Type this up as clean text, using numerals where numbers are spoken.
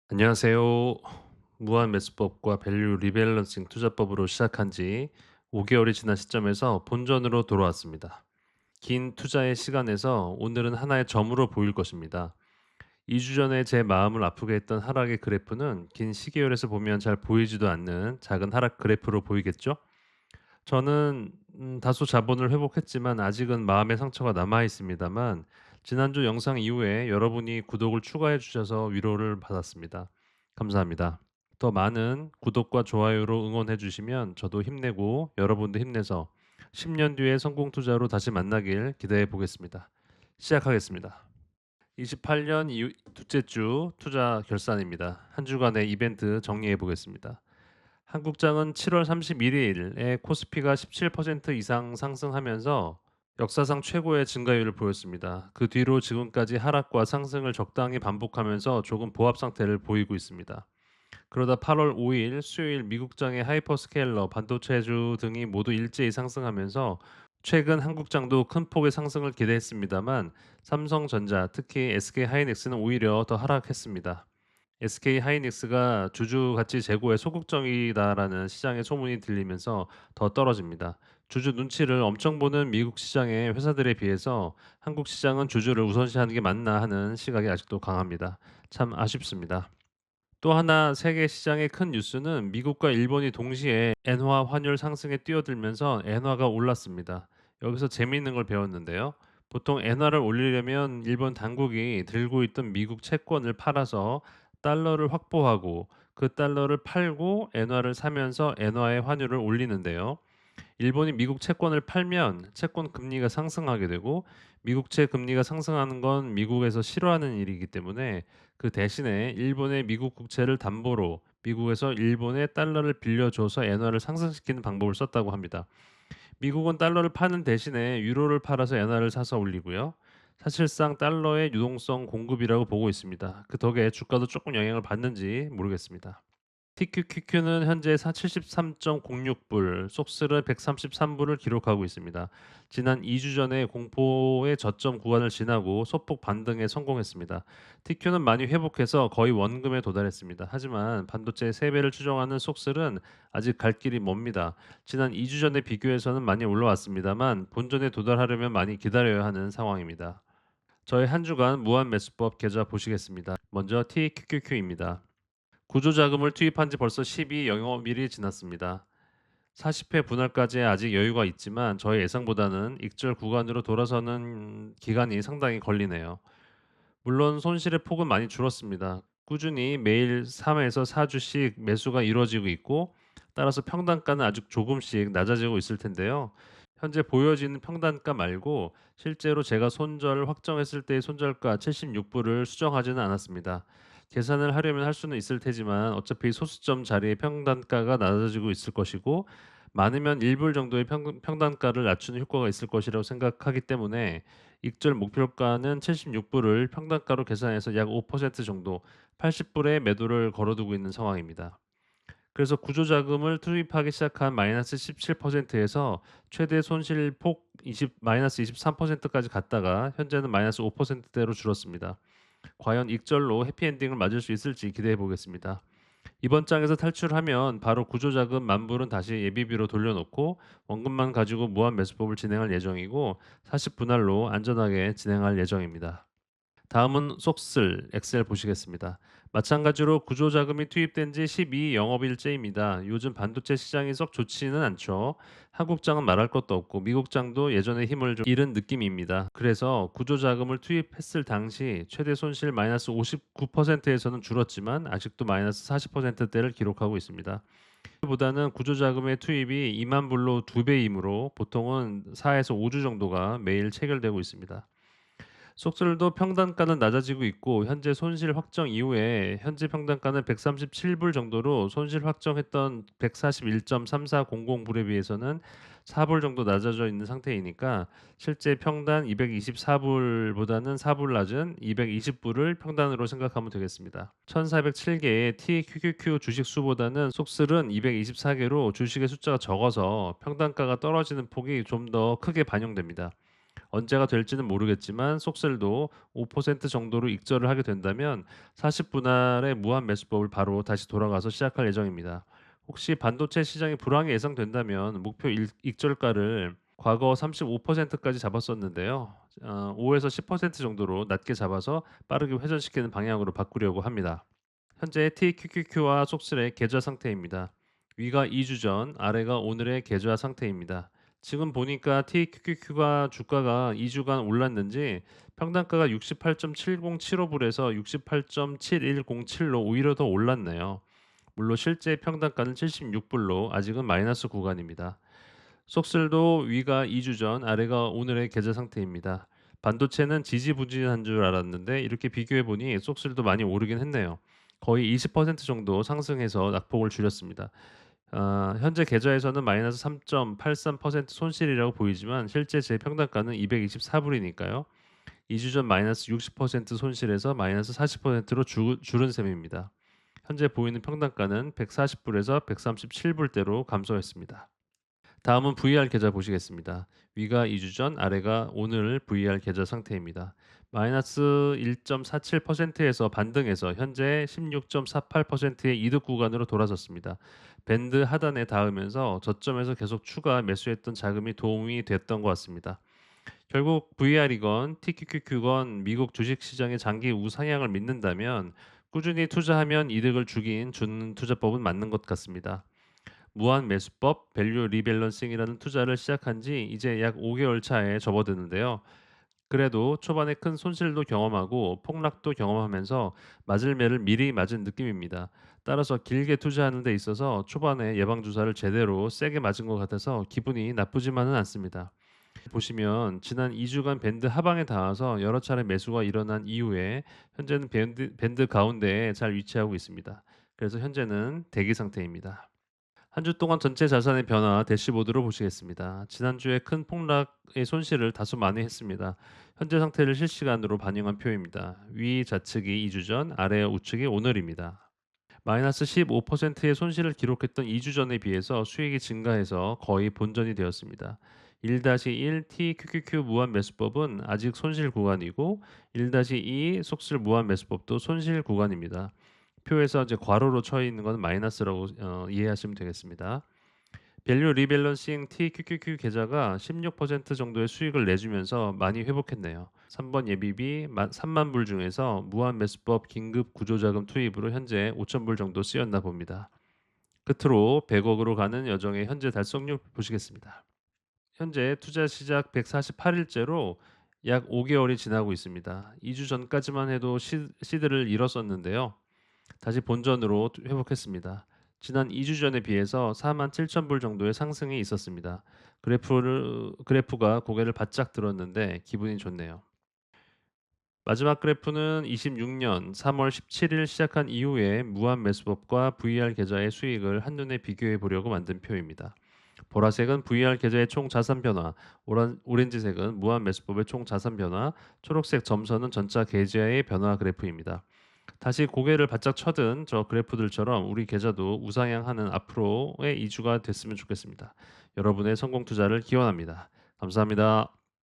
안녕하세요. 무한 매수법과 밸류 리밸런싱 투자법으로 시작한 지 5개월이 지난 시점에서 본전으로 돌아왔습니다. 긴 투자의 시간에서 오늘은 하나의 점으로 보일 것입니다. 2주 전에 제 마음을 아프게 했던 하락의 그래프는 긴 시계열에서 보면 잘 보이지도 않는 작은 하락 그래프로 보이겠죠? 저는 다소 자본을 회복했지만 아직은 마음의 상처가 남아 있습니다만 지난주 영상 이후에 여러분이 구독을 추가해 주셔서 위로를 받았습니다. 감사합니다. 더 많은 구독과 좋아요로 응원해 주시면 저도 힘내고 여러분도 힘내서 10년 뒤에 성공 투자로 다시 만나길 기대해 보겠습니다. 시작하겠습니다. 28년 둘째 주 투자 결산입니다. 한 주간의 이벤트 정리해 보겠습니다. 한국장은 7월 31일에 코스피가 17% 이상 상승하면서 역사상 최고의 증가율을 보였습니다. 그 뒤로 지금까지 하락과 상승을 적당히 반복하면서 조금 보합 상태를 보이고 있습니다. 그러다 8월 5일 수요일 미국장의 하이퍼스케일러, 반도체주 등이 모두 일제히 상승하면서 최근 한국장도 큰 폭의 상승을 기대했습니다만 삼성전자, 특히 SK하이닉스는 오히려 더 하락했습니다. SK하이닉스가 주주 가치 제고의 소극적이다라는 시장의 소문이 들리면서 더 떨어집니다. 주주 눈치를 엄청 보는 미국 시장의 회사들에 비해서 한국 시장은 주주를 우선시하는 게 맞나 하는 시각이 아직도 강합니다. 참 아쉽습니다. 또 하나 세계 시장의 큰 뉴스는 미국과 일본이 동시에 엔화 환율 상승에 뛰어들면서 엔화가 올랐습니다. 여기서 재미있는 걸 배웠는데요. 보통 엔화를 올리려면 일본 당국이 들고 있던 미국 채권을 팔아서 달러를 확보하고 그 달러를 팔고 엔화를 사면서 엔화의 환율을 올리는데요. 일본이 미국 채권을 팔면 채권 금리가 상승하게 되고 미국채 금리가 상승하는 건 미국에서 싫어하는 일이기 때문에 그 대신에 일본의 미국 국채를 담보로 미국에서 일본에 달러를 빌려줘서 엔화를 상승시키는 방법을 썼다고 합니다. 미국은 달러를 파는 대신에 유로를 팔아서 엔화를 사서 올리고요. 사실상 달러의 유동성 공급이라고 보고 있습니다. 그 덕에 주가도 조금 영향을 받는지 모르겠습니다. TQQQ는 현재 73.06불, 속스는 133불을 기록하고 있습니다. 지난 2주 전에 공포의 저점 구간을 지나고 소폭 반등에 성공했습니다. TQ는 많이 회복해서 거의 원금에 도달했습니다. 하지만 반도체 3배를 추정하는 속스는 아직 갈 길이 멉니다. 지난 2주 전에 비교해서는 많이 올라왔습니다만 본전에 도달하려면 많이 기다려야 하는 상황입니다. 저의 한 주간 무한 매수법 계좌 보시겠습니다. 먼저 TQQQ입니다. 구조자금을 투입한 지 벌써 12 영업일이 지났습니다. 40회 분할까지 아직 여유가 있지만 저의 예상보다는 익절 구간으로 돌아서는 기간이 상당히 걸리네요. 물론 손실의 폭은 많이 줄었습니다. 꾸준히 매일 3에서 4주씩 매수가 이루어지고 있고 따라서 평단가는 아주 조금씩 낮아지고 있을 텐데요. 현재 보여지는 평단가 말고 실제로 제가 손절 확정했을 때의 손절가 76불을 수정하지는 않았습니다. 계산을 하려면 할 수는 있을 테지만 어차피 소수점 자리의 평단가가 낮아지고 있을 것이고 많으면 1불 정도의 평단가를 낮추는 효과가 있을 것이라고 생각하기 때문에 익절 목표가는 76불을 평단가로 계산해서 약 5% 정도 80불에 매도를 걸어두고 있는 상황입니다. 그래서 구조자금을 투입하기 시작한 마이너스 17%에서 최대 손실폭 20 마이너스 23%까지 갔다가 현재는 마이너스 5%대로 줄었습니다. 과연 익절로 해피엔딩을 맞을 수 있을지 기대해 보겠습니다. 이번 장에서 탈출하면 바로 구조자금 만불은 다시 예비비로 돌려놓고 원금만 가지고 무한 매수법을 진행할 예정이고 40분할로 안전하게 진행할 예정입니다. 다음은 속슬 엑셀 보시겠습니다. 마찬가지로 구조자금이 투입된 지 12 영업일째입니다. 요즘 반도체 시장이 썩 좋지는 않죠. 한국장은 말할 것도 없고 미국장도 예전에 힘을 좀 잃은 느낌입니다. 그래서 구조자금을 투입했을 당시 최대 손실 마이너스 59%에서는 줄었지만 아직도 마이너스 40%대를 기록하고 있습니다. 보다는 구조자금의 투입이 2만 불로 2배이므로 보통은 4에서 5주 정도가 매일 체결되고 있습니다. 속설도 평단가는 낮아지고 있고 현재 손실 확정 이후에 현재 평단가는 137불 정도로 손실 확정했던 141.3400불에 비해서는 4불 정도 낮아져 있는 상태이니까 실제 평단 224불보다는 4불 낮은 220불을 평단으로 생각하면 되겠습니다. 1407개의 TQQQ 주식 수보다는 속슬은 224개로 주식의 숫자가 적어서 평단가가 떨어지는 폭이 좀 더 크게 반영됩니다. 언제가 될지는 모르겠지만 속셀도 5% 정도로 익절을 하게 된다면 40분할의 무한 매수법을 바로 다시 돌아가서 시작할 예정입니다. 혹시 반도체 시장이 불황이 예상된다면 목표 익절가를 과거 35%까지 잡았었는데요. 5에서 10% 정도로 낮게 잡아서 빠르게 회전시키는 방향으로 바꾸려고 합니다. 현재 TQQQ와 속슬의 계좌 상태입니다. 위가 2주 전, 아래가 오늘의 계좌 상태입니다. 지금 보니까 TQQQ가 주가가 2주간 올랐는지 평단가가 68.7075불에서 68.7107로 오히려 더 올랐네요. 물론 실제 평단가는 76불로 아직은 마이너스 구간입니다. 속슬도 위가 2주 전, 아래가 오늘의 계좌 상태입니다. 반도체는 지지부진한 줄 알았는데 이렇게 비교해 보니 속슬도 많이 오르긴 했네요. 거의 20% 정도 상승해서 낙폭을 줄였습니다. 현재 계좌에서는 마이너스 3.83% 손실이라고 보이지만 실제 제 평단가는 224불이니까요. 2주 전 마이너스 60% 손실에서 마이너스 40%로 줄은 셈입니다. 현재 보이는 평단가는 140불에서 137불대로 감소했습니다. 다음은 VR 계좌 보시겠습니다. 위가 2주 전, 아래가 오늘 VR 계좌 상태입니다. 마이너스 1.47%에서 반등해서 현재 16.48%의 이득 구간으로 돌아섰습니다. 밴드 하단에 닿으면서 저점에서 계속 추가 매수했던 자금이 도움이 됐던 것 같습니다. 결국 VR이건 TQQQ건 미국 주식 시장의 장기 우상향을 믿는다면 꾸준히 투자하면 이득을 주는 투자법은 맞는 것 같습니다. 무한 매수법, 밸류 리밸런싱이라는 투자를 시작한 지 이제 약 5개월 차에 접어드는데요. 그래도 초반에 큰 손실도 경험하고 폭락도 경험하면서 맞을 매를 미리 맞은 느낌입니다. 따라서 길게 투자하는 데 있어서 초반에 예방주사를 제대로 세게 맞은 것 같아서 기분이 나쁘지만은 않습니다. 보시면 지난 2주간 밴드 하방에 닿아서 여러 차례 매수가 일어난 이후에 현재는 밴드 가운데에 잘 위치하고 있습니다. 그래서 현재는 대기 상태입니다. 한 주 동안 전체 자산의 변화 대시보드로 보시겠습니다. 지난주에 큰 폭락의 손실을 다소 만회했습니다. 현재 상태를 실시간으로 반영한 표입니다. 위 좌측이 2주 전, 아래 우측이 오늘입니다. 마이너스 15%의 손실을 기록했던 2주 전에 비해서 수익이 증가해서 거의 본전이 되었습니다. 1-1 TQQQ 무한 매수법은 아직 손실 구간이고 1-2 속실 무한 매수법도 손실 구간입니다. 표에서 이제 괄호로 쳐 있는 건 마이너스라고 이해하시면 되겠습니다. 밸류 리밸런싱 TQQQ 계좌가 16% 정도의 수익을 내주면서 많이 회복했네요. 3번 예비비 3만 불 중에서 무한 매수법 긴급 구조자금 투입으로 현재 5천 불 정도 쓰였나 봅니다. 끝으로 100억으로 가는 여정의 현재 달성률 보시겠습니다. 현재 투자 시작 148일째로 약 5개월이 지나고 있습니다. 2주 전까지만 해도 시드를 잃었었는데요. 다시 본전으로 회복했습니다. 지난 2주 전에 비해서 47,000불 정도의 상승이 있었습니다. 그래프가 고개를 바짝 들었는데 기분이 좋네요. 마지막 그래프는 26년 3월 17일 시작한 이후에 무한 매수법과 VR 계좌의 수익을 한눈에 비교해 보려고 만든 표입니다. 보라색은 VR 계좌의 총 자산 변화, 오렌지색은 무한 매수법의 총 자산 변화, 초록색 점선은 전자 계좌의 변화 그래프입니다. 다시 고개를 바짝 쳐든 저 그래프들처럼 우리 계좌도 우상향하는 앞으로의 2주가 됐으면 좋겠습니다. 여러분의 성공 투자를 기원합니다. 감사합니다.